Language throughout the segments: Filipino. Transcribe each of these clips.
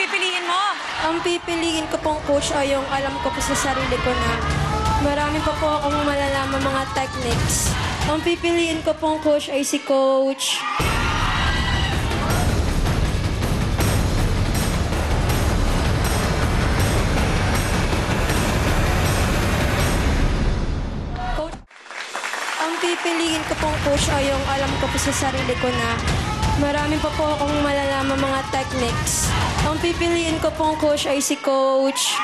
pipiliin mo? Ang pipiliin ko pong coach ay yung alam ko po sa sarili ko na marami pa po akong malalaman mga techniques. Ang pipiliin ko pong coach ay si Coach Ang pipiliin ko pong coach ay yung alam ko po sa sarili ko na marami pa po akong malalaman mga techniques. Ang pipiliin ko pong coach ay si Coach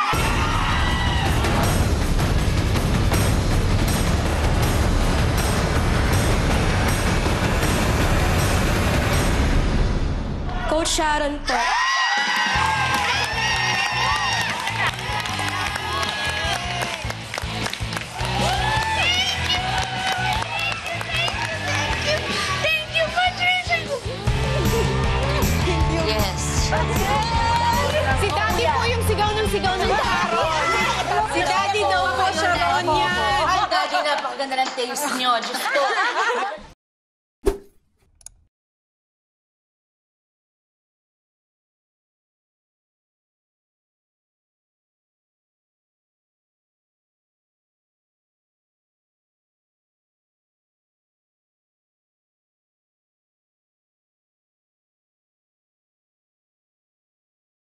Sharon po. Yes. Si Daddy po yung sigaw ng Sharon. Si Daddy daw po, Sharon yan. Ay, Daddy, napakaganda ng taste niyo. Diyos ko.